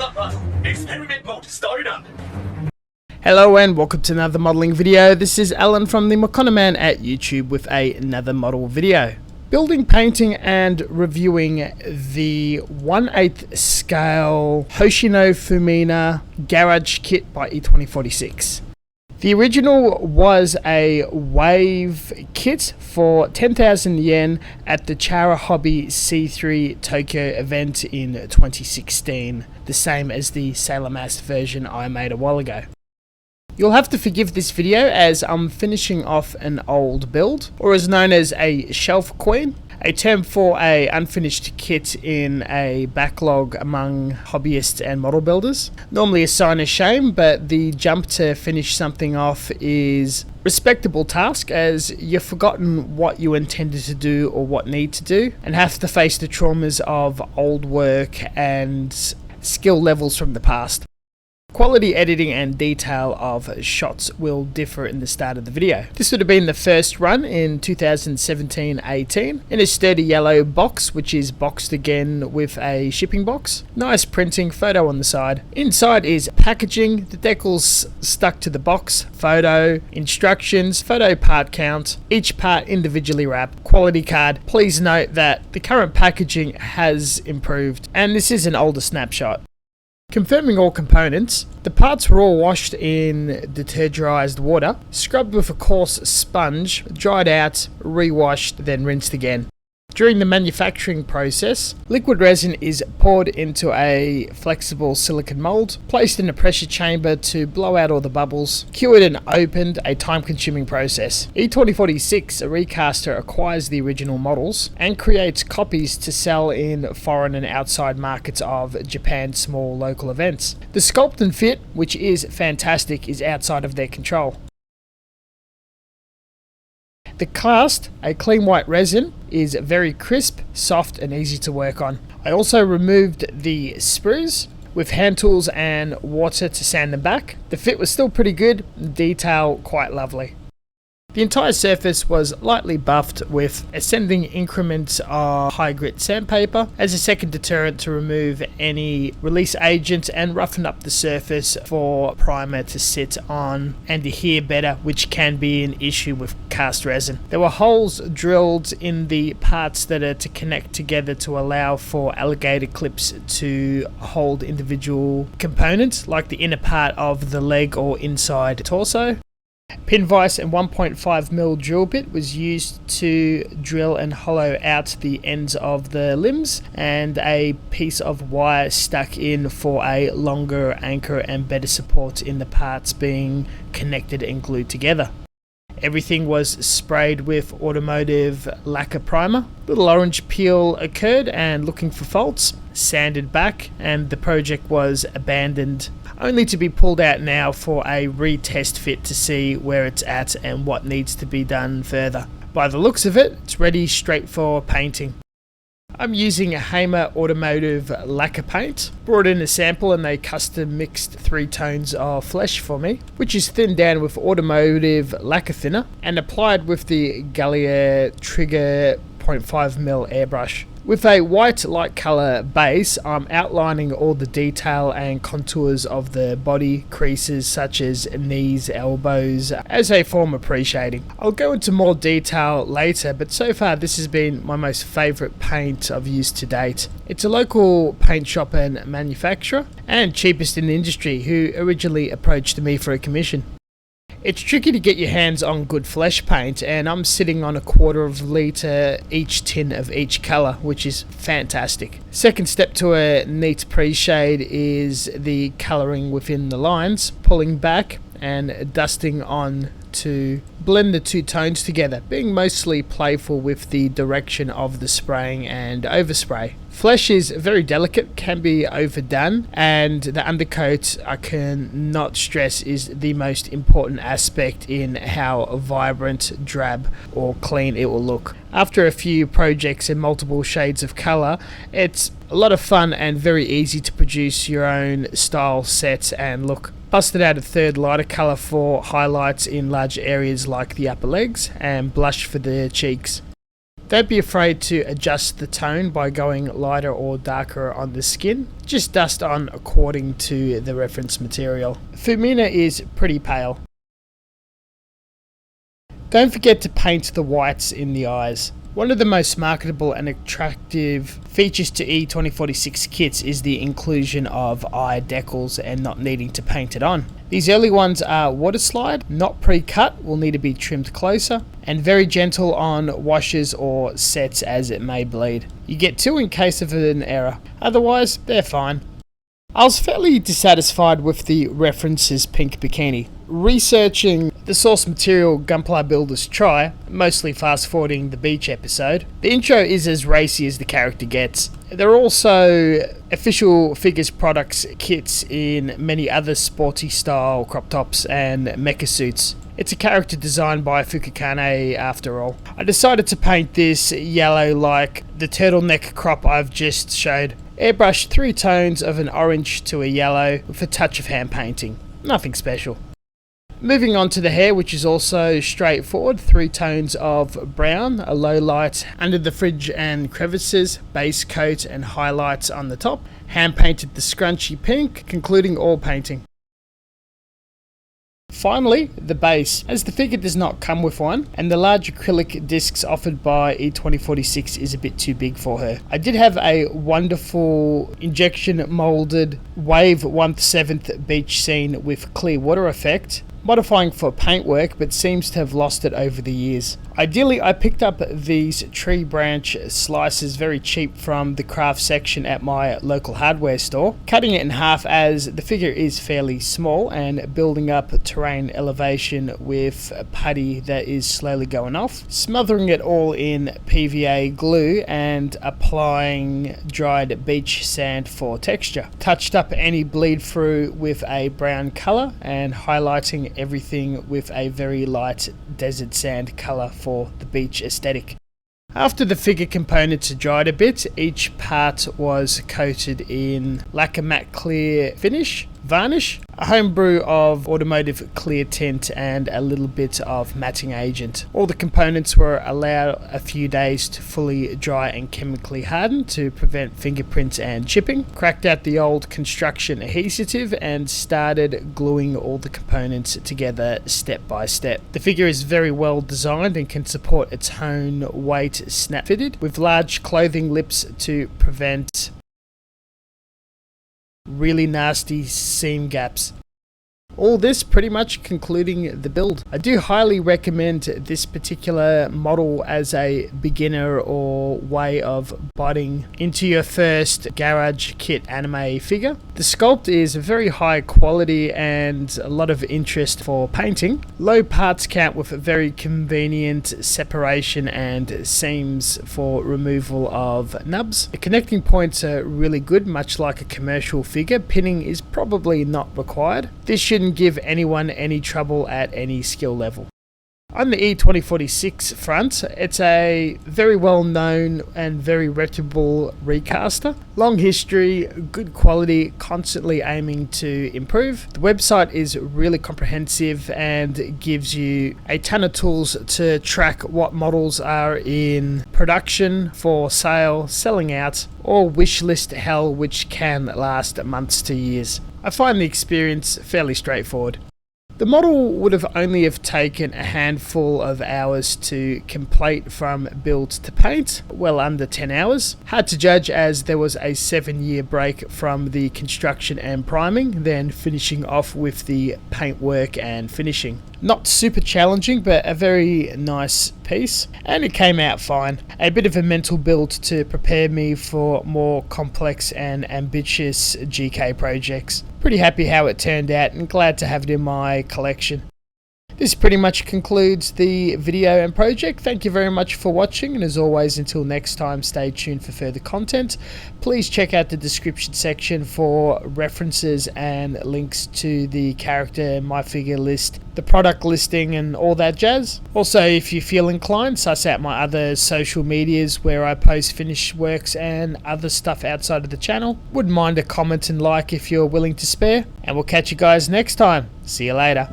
Gunpla, experiment mode started up. Hello and welcome to another modelling video. This is Alan from the Makona Man at YouTube with another model video. Building, painting and reviewing the 1/8 scale Hoshino Fumina garage kit by E2046. The original was a wave kit for 10,000 yen at the Chara Hobby C3 Tokyo event in 2016, the same as the Sailor Mass version I made a while ago. You'll have to forgive this video as I'm finishing off an old build, or as known as a shelf queen, a term for a unfinished kit in a backlog among hobbyists and model builders. Normally a sign of shame, but the jump to finish something off is a respectable task as you've forgotten what you intended to do or what need to do, and have to face the traumas of old work and skill levels from the past. Quality editing and detail of shots will differ in the start of the video. This would have been the first run in 2017-18 in a sturdy yellow box, which is boxed again with a shipping box. Nice printing, photo on the side. Inside is packaging, the decal's stuck to the box, photo, instructions, photo part count, each part individually wrapped, quality card. Please note that the current packaging has improved and this is an older snapshot. Confirming all components, the parts were all washed in detergerized water, scrubbed with a coarse sponge, dried out, re-washed, then rinsed again. During the manufacturing process, liquid resin is poured into a flexible silicone mold, placed in a pressure chamber to blow out all the bubbles, cured and opened, a time-consuming process. E2046, a recaster, acquires the original models and creates copies to sell in foreign and outside markets of Japan's small local events. The sculpt and fit, which is fantastic, is outside of their control. The cast, a clean white resin, is very crisp, soft and easy to work on. I also removed the sprues with hand tools and water to sand them back. The fit was still pretty good, detail quite lovely. The entire surface was lightly buffed with ascending increments of high grit sandpaper as a second deterrent to remove any release agent and roughen up the surface for primer to sit on and adhere better, which can be an issue with cast resin. There were holes drilled in the parts that are to connect together to allow for alligator clips to hold individual components like the inner part of the leg or inside torso. Pin vise and 1.5mm drill bit was used to drill and hollow out the ends of the limbs, and a piece of wire stuck in for a longer anchor and better support in the parts being connected and glued together. Everything was sprayed with automotive lacquer primer. Little orange peel occurred and looking for faults, sanded back, and the project was abandoned, only to be pulled out now for a retest fit to see where it's at and what needs to be done further. By the looks of it, it's ready straight for painting. I'm using a Hamer automotive lacquer paint. Brought in a sample and they custom mixed 3 tones of flesh for me, which is thinned down with automotive lacquer thinner and applied with the Gallia Trigger 0.5mm airbrush. With a white light colour base, I'm outlining all the detail and contours of the body creases such as knees, elbows, as a form of pre-shading. I'll go into more detail later, but so far this has been my most favourite paint I've used to date. It's a local paint shop and manufacturer, and cheapest in the industry, who originally approached me for a commission. It's tricky to get your hands on good flesh paint, and I'm sitting on a 1/4 litre each tin of each colour, which is fantastic. Second step to a neat pre-shade is the colouring within the lines, pulling back and dusting on to blend the 2 tones together, being mostly playful with the direction of the spraying and overspray. Flesh is very delicate, can be overdone, and the undercoat, I can not stress, is the most important aspect in how vibrant, drab or clean it will look. After a few projects in multiple shades of colour, it's a lot of fun and very easy to produce your own style set and look. Busted out a third lighter colour for highlights in large areas like the upper legs and blush for the cheeks. Don't be afraid to adjust the tone by going lighter or darker on the skin. Just dust on according to the reference material. Fumina is pretty pale. Don't forget to paint the whites in the eyes. One of the most marketable and attractive features to E2046 kits is the inclusion of eye decals and not needing to paint it on. These early ones are water slide, not pre-cut, will need to be trimmed closer, and very gentle on washes or sets as it may bleed. You get 2 in case of an error, otherwise they're fine. I was fairly dissatisfied with the references pink bikini. Researching the source material Gunpla Builders Try, mostly fast forwarding the beach episode, the intro is as racy as the character gets. There are also official figures products kits in many other sporty style crop tops and mecha suits. It's a character designed by Fukukane after all. I decided to paint this yellow like the turtleneck crop I've just showed. Airbrush 3 tones of an orange to a yellow with a touch of hand painting. Nothing special. Moving on to the hair, which is also straightforward. 3 tones of brown, a low light under the fringe and crevices, base coat and highlights on the top. Hand painted the scrunchy pink, concluding all painting. Finally, the base, as the figure does not come with one, and the large acrylic discs offered by E2046 is a bit too big for her. I did have a wonderful injection molded wave 1/7 beach scene with clear water effect, modifying for paintwork, but seems to have lost it over the years. Ideally, I picked up these tree branch slices very cheap from the craft section at my local hardware store, cutting it in half as the figure is fairly small and building up terrain elevation with putty that is slowly going off, smothering it all in PVA glue and applying dried beach sand for texture. Touched up any bleed through with a brown colour and highlighting everything with a very light desert sand colour for the beach aesthetic. After the figure components had dried a bit, each part was coated in lacquer matte clear finish, varnish, a homebrew of automotive clear tint and a little bit of matting agent. All the components were allowed a few days to fully dry and chemically harden to prevent fingerprints and chipping. Cracked out the old construction adhesive and started gluing all the components together step by step. The figure is very well designed and can support its own weight snap fitted with large clothing lips to prevent really nasty seam gaps. All this pretty much concluding the build. I do highly recommend this particular model as a beginner or way of biting into your first garage kit anime figure. The sculpt is very high quality and a lot of interest for painting. Low parts count with a very convenient separation and seams for removal of nubs. The connecting points are really good, much like a commercial figure. Pinning is probably not required. This shouldn't give anyone any trouble at any skill level. On the E2046 front, it's a very well known and very reputable recaster. Long history, good quality, constantly aiming to improve. The website is really comprehensive and gives you a ton of tools to track what models are in production, for sale, selling out, or wishlist hell, which can last months to years. I find the experience fairly straightforward. The model would have only have taken a handful of hours to complete from build to paint, well under 10 hours. Hard to judge as there was a 7-year break from the construction and priming, then finishing off with the paintwork and finishing. Not super challenging, but a very nice piece, and it came out fine. A bit of a mental build to prepare me for more complex and ambitious GK projects. Pretty happy how it turned out and glad to have it in my collection. This pretty much concludes the video and project. Thank you very much for watching, and as always, until next time, stay tuned for further content. Please check out the description section for references and links to the character and my figure list, the product listing and all that jazz. Also, if you feel inclined, suss out my other social medias where I post finished works and other stuff outside of the channel. Wouldn't mind a comment and like if you're willing to spare, and we'll catch you guys next time. See you later.